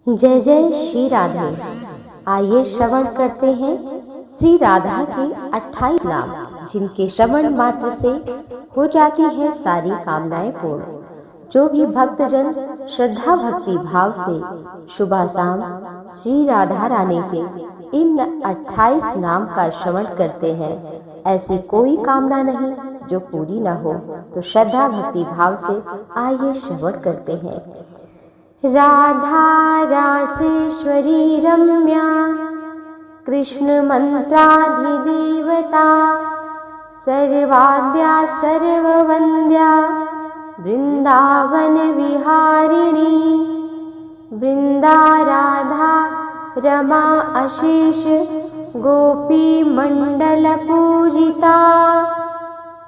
जय जय श्री राधे। आइए श्रवण करते हैं श्री राधा के 28 नाम, जिनके श्रवण मात्र से हो जाती है सारी कामनाएं पूर्ण। जो भी भक्तजन श्रद्धा भक्ति भाव से सुबह शाम श्री राधा रानी के इन 28 नाम का श्रवण करते हैं, ऐसी कोई कामना नहीं जो पूरी न हो। तो श्रद्धा भक्ति भाव से आइए श्रवण करते हैं। राधा रासेश्वरी रम्या कृष्ण मंत्राधिदेवता सर्वाद्या सर्ववन्द्या वृंदावन विहारिणी। वृंदा राधा रमा अशेष गोपी मंडल पूजिता।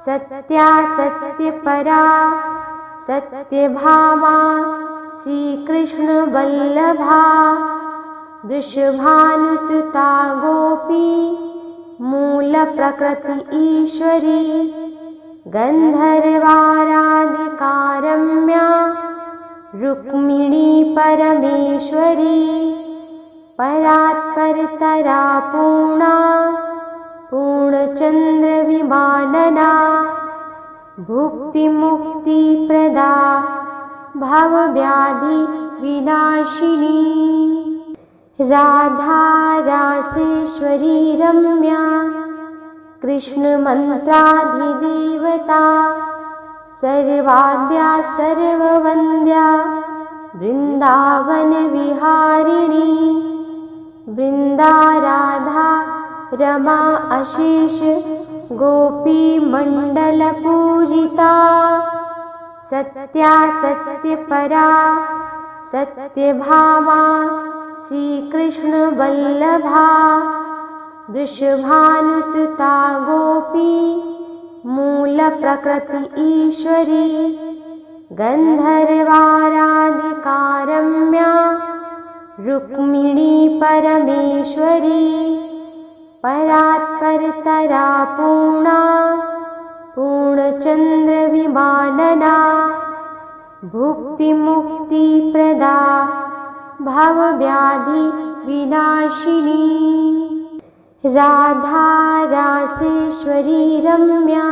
सत्या सत्यपरा सत्यभामा श्री कृष्ण वल्लभा। वृषभानुसुता गोपी मूल प्रकृति ईश्वरी। गंधर्वाराधिका रम्या रुक्मिणी परमेश्वरी। परात्परतरा पूर्णा पूर्णचंद्र विमानना। भुक्ति मुक्ति प्रदा भवव्याधि विनाशिनी। राधा रासेश्वरी रम्या कृष्ण मंत्राधिदेवता सर्वाद्या सर्ववन्द्या वृंदावन विहारिणी। वृंदा राधा रमा अशेष गोपी मंडल पूजिता। सत्या सत्यपरा सत्यभामा श्री कृष्ण वल्लभा। वृषभानुसुता गोपी मूल प्रकृति ईश्वरी। गंधर्वाराधिका रम्या रुक्मिणी परमेश्वरी। परात्परतरा पूर्णा पूर्णचंद्र विमानना। भुक्ति मुक्ति प्रदा भवव्याधि विनाशिनी। राधा रासेश्वरी रम्या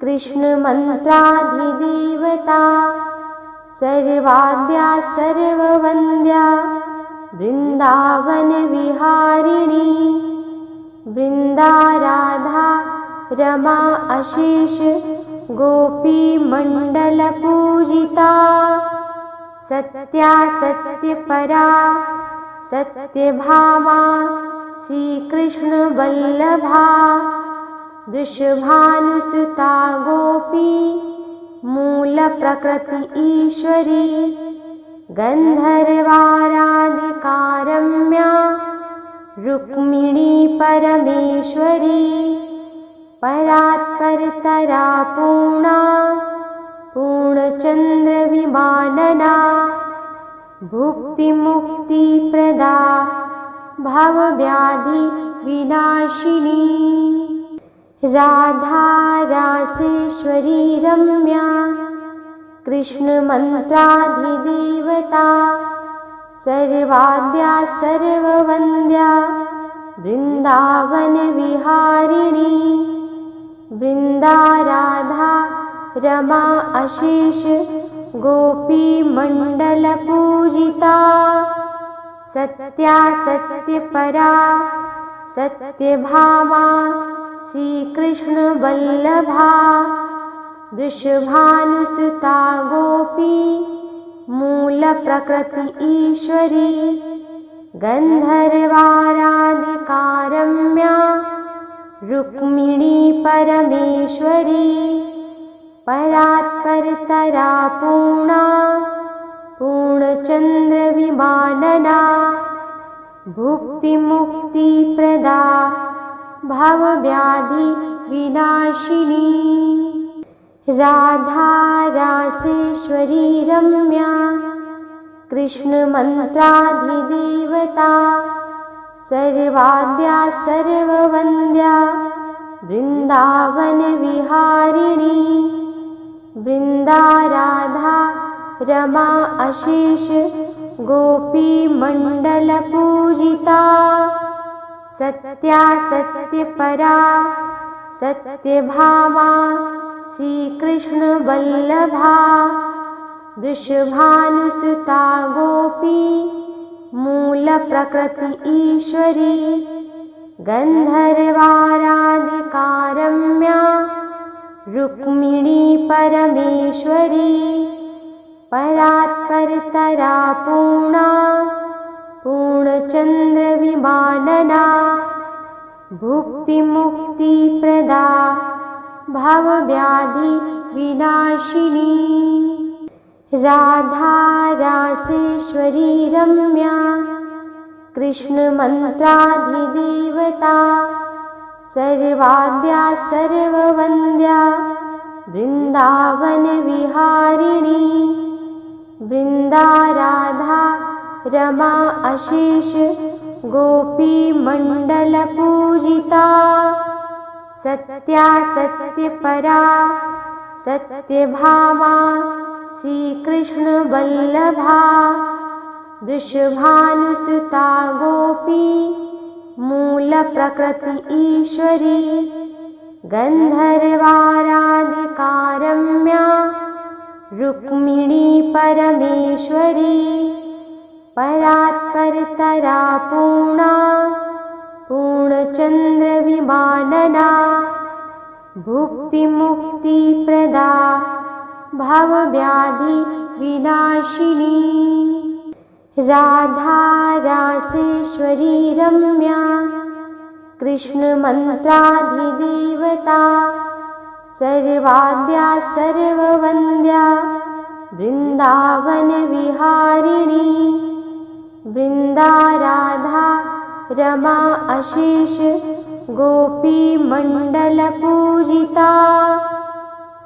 कृष्ण मंत्राधिदेवता सर्वाद्या सर्ववन्द्या वृंदावन विहारिणी। वृंदा राधा रमा अशेष गोपी मंडल पूजिता। सत्या सत्यपरा सत्यभामा श्री कृष्ण वल्लभा। वृषभानुसुता गोपी मूल प्रकृति ईश्वरी। गंधर्वाराधिका रम्या रुक्मिणी परमेश्वरी। परात्परतरा पूर्णा पूर्णचंद्र विमानना। भुक्ति मुक्ति प्रदा भवव्याधि विनाशिनी। राधा रासेश्वरी रम्या कृष्ण मंत्राधिदेवता सर्वाद्या सर्ववन्द्या वृंदावन विहारिणी। वृंदा राधा रमा अशेष गोपी मंडल पूजिता। सत्या सत्यपरा सत्यभामा श्री कृष्ण वल्लभा। वृषभानुसुता गोपी मूल प्रकृति ईश्वरी। गंधर्वाराधिका रम्या रुक्मिणी परमेश्वरी। परात्परतरा पूर्णा पूर्णचंद्र विमानना। भुक्ति मुक्ति प्रदा भवव्याधि विनाशिनी। राधा रासेश्वरी रम्या कृष्ण मंत्राधिदेवता सर्वाद्या सर्ववन्द्या वृंदावन विहारिणी। वृंदा राधा रमा अशेष गोपीमण्डलपूजिता सत्या सत्यपरा सत्यभामा श्रीकृष्णवल्लभा वृषभानुसुता गोपी मूलप्रकृति ईश्वरी गन्धर्वाराधिका रम्या रुक्मिणी परमेश्वरी परात्परतरा पूर्णा पूर्णचन्द्रविमानना भुक्तिमुक्तिप्रदा भवव्याधिविनाशिनी राधा रासेश्वरी रम्या कृष्णमन्त्राधिदेवता सर्वाद्या सर्ववन्द्या वृन्दावनविहारिणी वृन्दा राधा रमा अशेष गोपीमण्डलपूजिता सत्या सत्यपरा सत्यभामा श्रीकृष्णवल्लभा वृषभानुसुता गोपी मूलप्रकृति ईश्वरी गन्धर्वाराधिका रम्या रुक्मिणी परमेश्वरी परात्परतरा पूर्णा पूर्णचन्द्रविमानना भुक्तिमुक्तिप्रदा भवव्याधिविनाशिनी राधा रासेश्वरी रम्या कृष्णमन्त्राधिदेवता सर्वाद्या सर्ववन्द्या वृन्दावनविहारिणी वृन्दा राधा रमा अशेष गोपीमण्डलपूजिता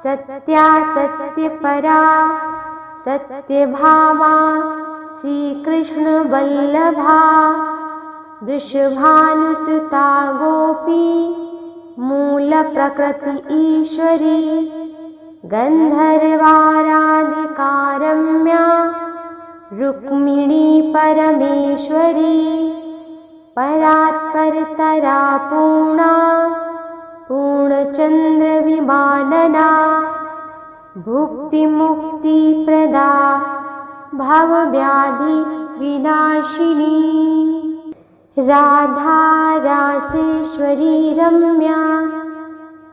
सत्या सत्यपरा सत्यभामा श्रीकृष्णवल्लभा वृषभानुसुता गोपी मूलप्रकृति ईश्वरी गन्धर्वाराधिका रम्या रुक्मिणी परमेश्वरी परात्परतरा पूर्णा पूर्णचन्द्रविमानना भुक्तिमुक्तिप्रदा भवव्याधिविनाशिनी राधा रासेश्वरी रम्या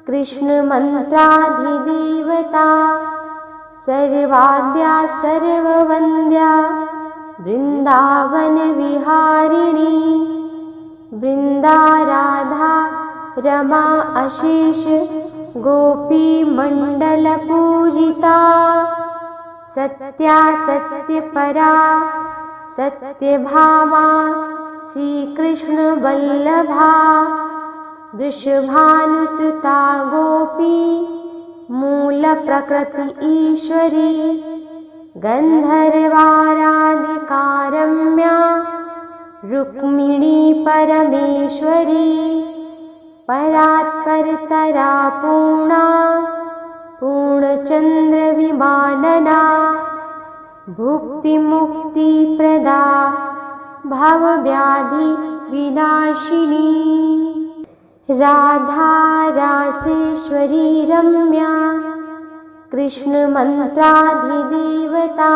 कृष्णमन्त्राधिदेवता सर्वाद्या सर्ववन्द्या वृन्दावनविहारिणी वृन्दा राधा रमा अशेष गोपीमण्डलपूजिता सत्या सत्यपरा सत्यभामा श्रीकृष्णवल्लभा वृषभानुसुता गोपी मूलप्रकृति ईश्वरी गन्धर्वाराधिका रम्या रुक्मिणी परमेश्वरी परात्परतरा पूर्णा पूर्णचन्द्रविमानना भुक्तिमुक्तिप्रदा भवव्याधिविनाशिनी राधा रासेश्वरी रम्या कृष्णमन्त्राधिदेवता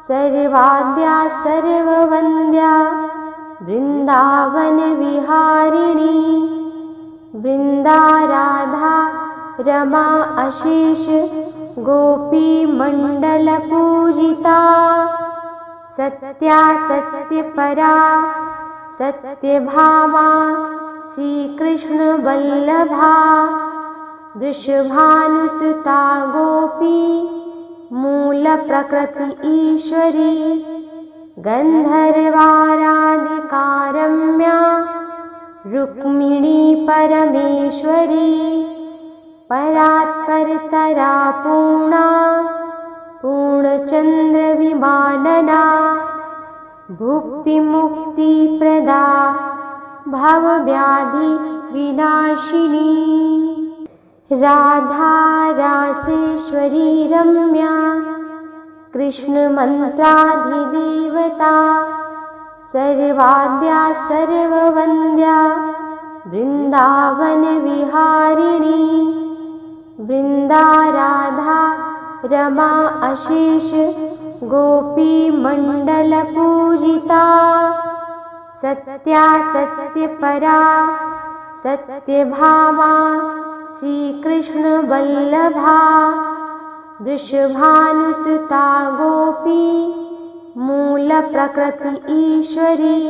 सर्वाद्या सर्ववन्द्या वृन्दावनविहारिणी वृन्दा राधा रमा अशेष गोपीमण्डलपूजिता सत्या सत्यपरा सत्यभामा श्रीकृष्णवल्लभा वृषभानुसुता गोपी मूलप्रकृति ईश्वरी गन्धर्वाराधिका रम्या रुक्मिणी परमेश्वरी परात्परतरा पूर्णा पूर्णचन्द्रविमानना भुक्तिमुक्तिप्रदा भवव्याधिविनाशिनी राधा रासेश्वरी रम्या कृष्णमन्त्राधिदेवता सर्वाद्या सर्ववन्द्या वृन्दावनविहारिणी वृन्दा राधा रमा अशेष गोपीमण्डलपूजिता सत्या सत्यपरा सत्यभामा श्रीकृष्णवल्लभा वृषभानुसुता गोपी मूलप्रकृति ईश्वरी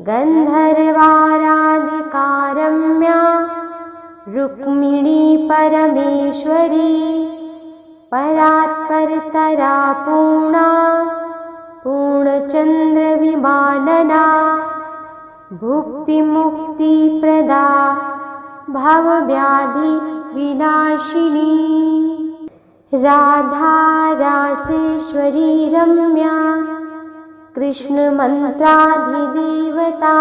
गन्धर्वाराधिका रम्या रुक्मिणी परमेश्वरी परात्परतरा पूर्णा पूर्णचन्द्रविमानना भुक्तिमुक्तिप्रदा भवव्याधि विनाशिनी राधा रासेश्वरी रम्या कृष्णमन्त्राधिदेवता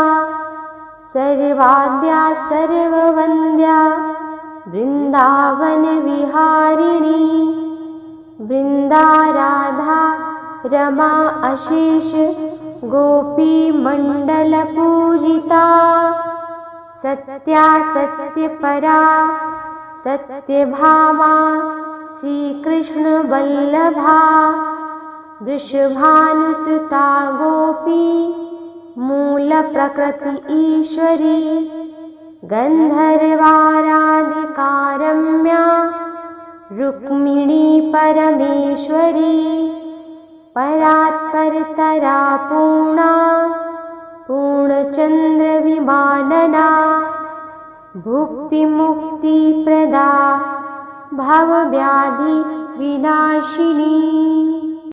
सर्वाद्या सर्ववन्द्या वृन्दावनविहारिणी वृन्दा राधा रमा अशेष गोपीमण्डलपूजिता सत्या सत्यपरा सत्यभामा श्रीकृष्णवल्लभा वृषभानुसुता गोपी मूलप्रकृति ईश्वरी गन्धर्वाराधिका रम्या रुक्मिणी परमेश्वरी परात्परतरा पूर्णा पूर्णचन्द्रविमानना भुक्तिमुक्तिप्रदा भवव्याधि विनाशिनी।